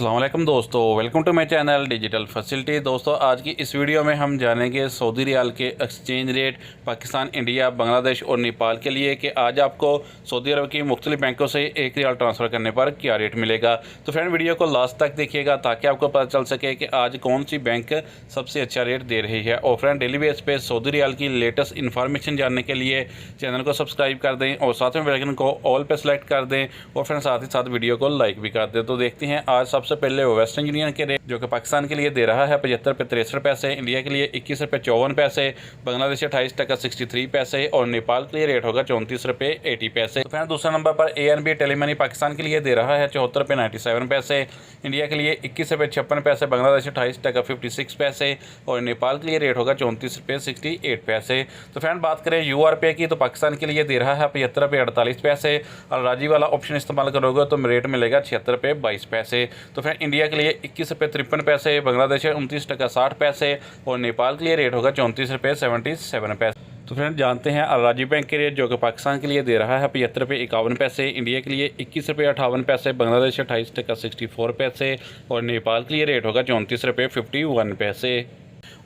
अस्सलाम वालेकुम दोस्तों, welcome to my channel digital facility. दोस्तों, आज की इस वीडियो में हम जानेंगे सऊदी रियाल के exchange rate Pakistan, India, Bangladesh और नेपाल के लिए कि आज आपको सऊदी अरब की मुख्तलिफ बैंकों से एक रियाल ट्रांसफ़र करने पर क्या रेट मिलेगा। तो फ्रेंड, वीडियो को लास्ट तक देखिएगा ताकि आपको पता चल सके कि आज कौन सी बैंक सबसे अच्छा रेट दे रही है। और फ्रेंड, डेली बेस पे सऊदी रियाल की लेटेस्ट इन्फॉर्मेशन जानने के लिए चैनल को सब्सक्राइब कर दें और साथ में बेल आइकन को ऑल पे सेलेक्ट कर दें और फ्रेंड साथ ही साथ वीडियो को लाइक भी कर दें। तो देखते हैं आज सबसे पहले वेस्टर्न यूनियन के रेट, जो कि पाकिस्तान के लिए दे रहा है 75 रुपये 63 पैसे, इंडिया के लिए 21 रुपये 54 पैसे, बांग्लादेश 28 टका 63 पैसे और नेपाल के लिए रेट होगा 34 रुपये 80 पैसे। तो फ्रेंड, दूसरे नंबर पर ANB टेलीमनी पाकिस्तान के लिए दे रहा है 74 रुपये 97 पैसे, इंडिया के लिए 21 रुपये 56 पैसे, बांग्लादेश 28 टका 56 पैसे और नेपाल के लिए रेट होगा 34 रुपये 68 पैसे। तो फ्रेंड, बात करें URP की, तो पाकिस्तान के लिए दे रहा है 75 रुपये 48 पैसे और राजी वाला ऑप्शन इस्तेमाल करोगे तो रेट मिलेगा 76 रुपये 22 पैसे। तो फ्रेंड, इंडिया के लिए 21 रुपये 53 पैसे, बांग्लादेश 29 टका 60 पैसे और नेपाल के लिए रेट होगा 34 रुपये 77 पैसे। तो फ्रेंड, जानते हैं अल-राजी बैंक के रेट, जो कि पाकिस्तान के लिए दे रहा है 75 रुपये 51 पैसे, इंडिया के लिए 21 रुपये 58 पैसे, बांग्लादेश 28 टका 64 पैसे और नेपाल के लिए रेट होगा 34 रुपये 51 पैसे।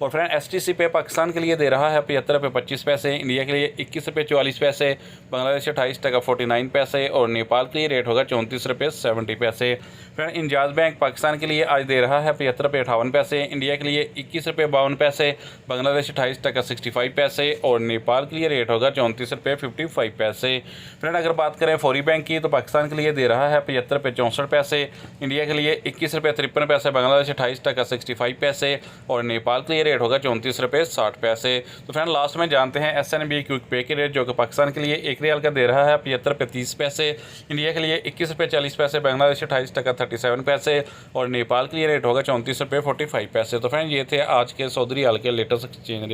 और फ्रेंड, STC पे पाकिस्तान के लिए दे रहा है 75 रुपये 25 पैसे, इंडिया के लिए 21 रुपये 44 पैसे, बांग्लादेश 28 टका 49 पैसे और नेपाल के लिए रेट होगा 34 रुपये 70 पैसे। फ्रेंड, इंजाज बैंक पाकिस्तान के लिए आज दे रहा है 75 रुपये 58 पैसे, इंडिया के लिए 21 रुपये 52 पैसे, बांग्लादेश 28 टका 65 पैसे और नेपाल के लिए रेट होगा 34 रुपये 55 पैसे। फ्रेंड, अगर बात करें फौरी बैंक की, तो पाकिस्तान के लिए दे रहा है 75 रुपये 64 पैसे, इंडिया के लिए 21 रुपये 53 पैसे, बांग्लादेश 28 टका 65 पैसे और नेपाल के लिए रेट होगा 34 रुपये 60 पैसे। तो फ्रेंड, लास्ट में जानते हैं SNB क्विक पे के रेट, जो कि पाकिस्तान के लिए एक रियाल का दे रहा है 75 रुपये 30 पैसे, इंडिया के लिए 21 रुपये 40 पैसे, बांग्लादेश 28 टका 37 पैसे और नेपाल के लिए रेट होगा 34 रुपये 45 पैसे। तो फ्रेंड, ये थे आज के सऊदी रियाल के लेटेस्ट एक्सचेंज रेट।